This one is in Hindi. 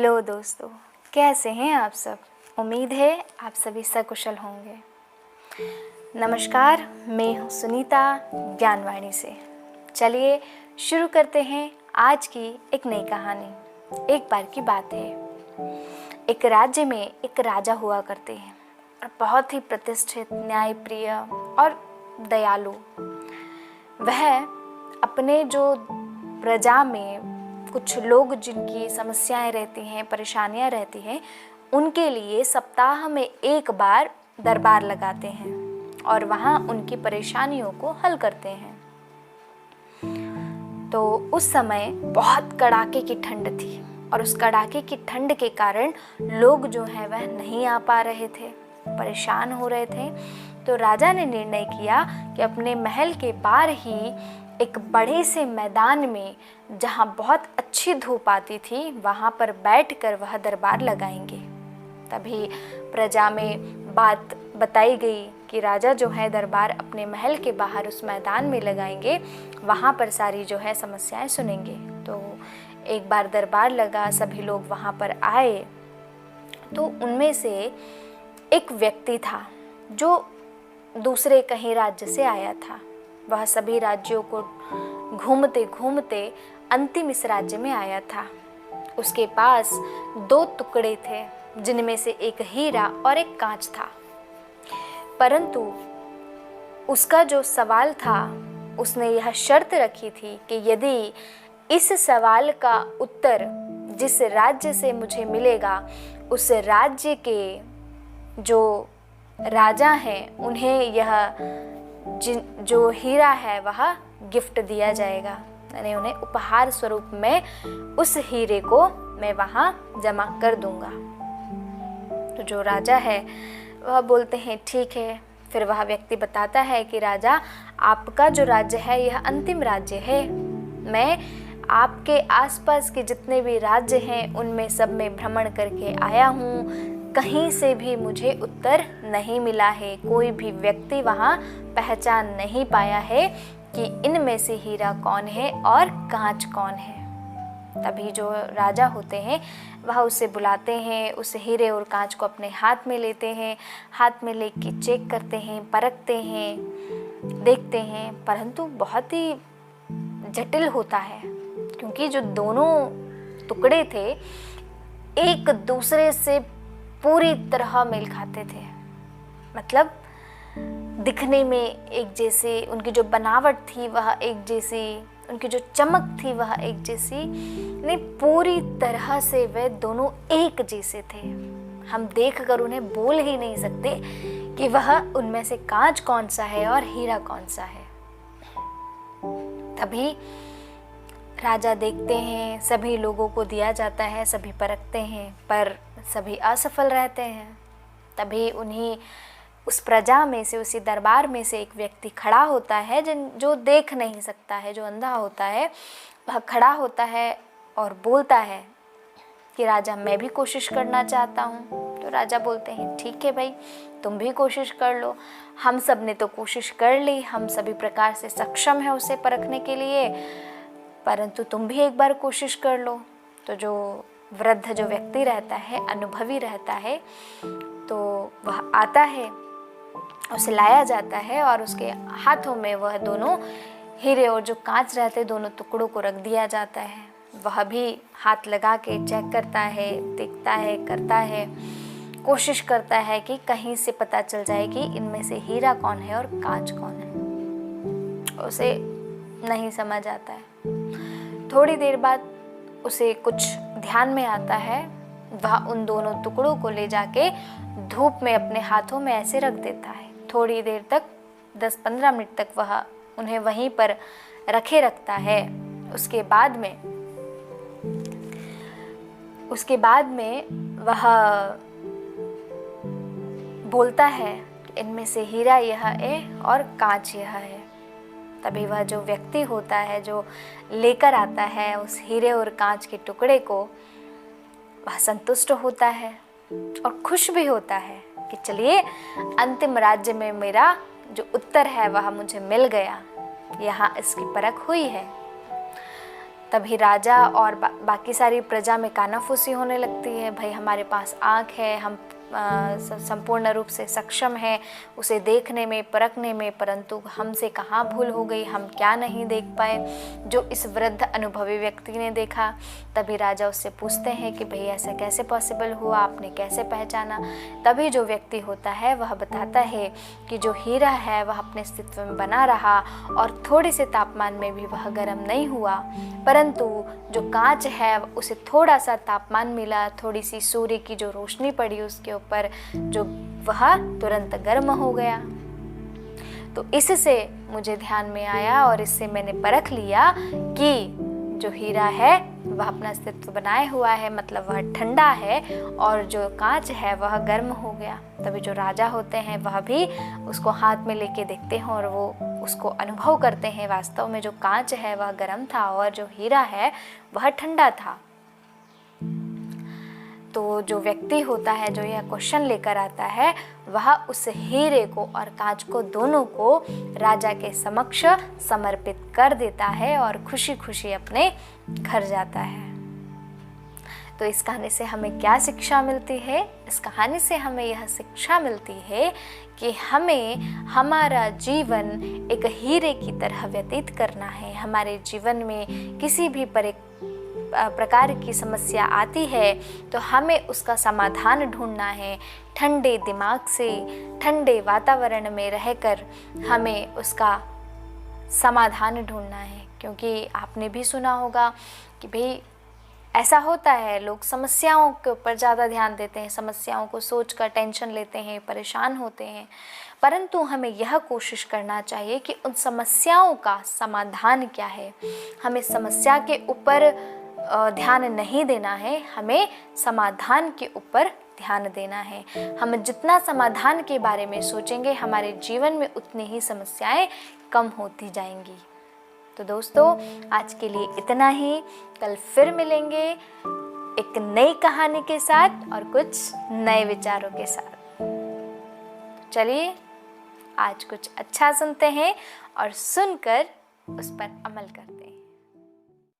हेलो दोस्तों, कैसे हैं आप सब। उम्मीद है आप सभी सकुशल होंगे। नमस्कार, मैं हूँ सुनीता ज्ञानवाणी से। चलिए शुरू करते हैं आज की एक नई कहानी। एक बार की बात है, एक राज्य में एक राजा हुआ करते हैं और बहुत ही प्रतिष्ठित, न्यायप्रिय और दयालु। वह अपने जो प्रजा में कुछ लोग जिनकी समस्याएं रहती हैं, परेशानियां रहती हैं, उनके लिए सप्ताह में एक बार दरबार लगाते हैं और वहाँ उनकी परेशानियों को हल करते हैं। तो उस समय बहुत कड़ाके की ठंड थी और उस कड़ाके की ठंड के कारण लोग जो हैं वह नहीं आ पा रहे थे, परेशान हो रहे थे। तो राजा ने निर्णय किया कि अपने महल के बाहर ही एक बड़े से मैदान में, जहाँ बहुत अच्छी धूप आती थी, वहाँ पर बैठकर वह दरबार लगाएंगे। तभी प्रजा में बात बताई गई कि राजा जो है दरबार अपने महल के बाहर उस मैदान में लगाएंगे, वहाँ पर सारी जो है समस्याएं सुनेंगे। तो एक बार दरबार लगा, सभी लोग वहाँ पर आए। तो उनमें से एक व्यक्ति था जो दूसरे कहीं राज्य से आया था। वह सभी राज्यों को घूमते घूमते अंतिम इस राज्य में आया था। उसके पास 2 टुकड़े थे, जिनमें से एक हीरा और एक कांच था। परंतु उसका जो सवाल था, उसने यह शर्त रखी थी कि यदि इस सवाल का उत्तर जिस राज्य से मुझे मिलेगा, उस राज्य के जो राजा हैं उन्हें यह जो हीरा है वह गिफ्ट दिया जाएगा, यानी उन्हें उपहार स्वरूप में उस हीरे को मैं वहाँ जमा कर दूंगा। तो जो राजा है वह बोलते हैं ठीक है। फिर वह व्यक्ति बताता है कि राजा, आपका जो राज्य है यह अंतिम राज्य है। मैं आपके आसपास के जितने भी राज्य हैं उनमें सब में भ्रमण करके आया हूँ, कहीं से भी मुझे उत्तर नहीं मिला है। कोई भी व्यक्ति वहाँ पहचान नहीं पाया है कि इनमें से हीरा कौन है और कांच कौन है। तभी जो राजा होते हैं वह उसे बुलाते हैं, उस हीरे और कांच को अपने हाथ में लेते हैं। हाथ में लेके चेक करते हैं, परखते हैं, देखते हैं। परंतु बहुत ही जटिल होता है, क्योंकि जो दोनों टुकड़े थे एक दूसरे से पूरी तरह मेल खाते थे। मतलब दिखने में एक जैसे, उनकी जो बनावट थी वह एक जैसी, उनकी जो चमक थी वह एक जैसी, नहीं पूरी तरह से वे दोनों एक जैसे थे। हम देखकर उन्हें बोल ही नहीं सकते कि वह उनमें से कांच कौन सा है और हीरा कौन सा है। तभी राजा देखते हैं, सभी लोगों को दिया जाता है, सभी परखते हैं, पर सभी असफल रहते हैं। तभी उन्हीं उस प्रजा में से, उसी दरबार में से एक व्यक्ति खड़ा होता है जो देख नहीं सकता है, जो अंधा होता है। वह खड़ा होता है और बोलता है कि राजा, मैं भी कोशिश करना चाहता हूँ। तो राजा बोलते हैं ठीक है भाई, तुम भी कोशिश कर लो। हम सब ने तो कोशिश कर ली, हम सभी प्रकार से सक्षम है उसे परखने के लिए, परंतु तुम भी एक बार कोशिश कर लो। तो जो वृद्ध जो व्यक्ति रहता है, अनुभवी रहता है, तो वह आता है, उसे लाया जाता है और उसके हाथों में वह दोनों हीरे और जो कांच रहते दोनों टुकड़ों को रख दिया जाता है। वह भी हाथ लगा के चेक करता है, देखता है, करता है, कोशिश करता है कि कहीं से पता चल जाए कि इनमें से हीरा कौन है और कांच कौन है। उसे नहीं समझ आता है। थोड़ी देर बाद उसे कुछ ध्यान में आता है। वह उन दोनों टुकड़ों को ले जाके धूप में अपने हाथों में ऐसे रख देता है। थोड़ी देर तक, 10-15 मिनट तक वह उन्हें वहीं पर रखे रखता है। उसके बाद में वह बोलता है इनमें से हीरा यह है और कांच यह है। तभी वह जो व्यक्ति होता है, जो लेकर आता है उस हीरे और कांच के टुकड़े को, वह संतुष्ट होता है और खुश भी होता है कि चलिए, अंतिम राज्य में मेरा जो उत्तर है वह मुझे मिल गया, यहाँ इसकी परख हुई है। तभी राजा और बाकी सारी प्रजा में कानाफूसी होने लगती है। भाई हमारे पास आँख है, हम संपूर्ण रूप से सक्षम है उसे देखने में, परखने में, परंतु हमसे कहाँ भूल हो गई, हम क्या नहीं देख पाए जो इस वृद्ध अनुभवी व्यक्ति ने देखा। तभी राजा उससे पूछते हैं कि भाई ऐसा कैसे पॉसिबल हुआ, आपने कैसे पहचाना। तभी जो व्यक्ति होता है वह बताता है कि जो हीरा है वह अपने अस्तित्व में बना रहा और थोड़े से तापमान में भी वह गर्म नहीं हुआ, परंतु जो कांच है उसे थोड़ा सा तापमान मिला, थोड़ी सी सूर्य की जो रोशनी पड़ी उसके ऊपर, जो वह तुरंत गर्म हो गया। तो इससे मुझे ध्यान में आया और इससे मैंने परख लिया कि जो हीरा है वह अपना अस्तित्व बनाए हुआ है, मतलब वह ठंडा है, और जो कांच है वह गर्म हो गया। तभी जो राजा होते हैं वह भी उसको हाथ में लेके देखते हैं और वो उसको अनुभव करते हैं, वास्तव में जो कांच है वह गर्म था और जो हीरा है वह ठंडा था। तो जो व्यक्ति होता है जो यह क्वेश्चन लेकर आता है वह उस हीरे को और कांच को दोनों को राजा के समक्ष समर्पित कर देता है और खुशी खुशी अपने घर जाता है। तो इस कहानी से हमें क्या शिक्षा मिलती है? इस कहानी से हमें यह शिक्षा मिलती है कि हमें हमारा जीवन एक हीरे की तरह व्यतीत करना है। हमारे जीवन में किसी भी प्रकार की समस्या आती है तो हमें उसका समाधान ढूंढना है। ठंडे दिमाग से, ठंडे वातावरण में रहकर हमें उसका समाधान ढूंढना है। क्योंकि आपने भी सुना होगा कि भाई ऐसा होता है, लोग समस्याओं के ऊपर ज़्यादा ध्यान देते हैं, समस्याओं को सोचकर टेंशन लेते हैं, परेशान होते हैं, परंतु हमें यह कोशिश करना चाहिए कि उन समस्याओं का समाधान क्या है। हमें समस्या के ऊपर ध्यान नहीं देना है, हमें समाधान के ऊपर ध्यान देना है। हम जितना समाधान के बारे में सोचेंगे हमारे जीवन में उतनी ही समस्याएं कम होती जाएंगी। तो दोस्तों आज के लिए इतना ही, कल फिर मिलेंगे एक नई कहानी के साथ और कुछ नए विचारों के साथ। चलिए आज कुछ अच्छा सुनते हैं और सुनकर उस पर अमल करते हैं।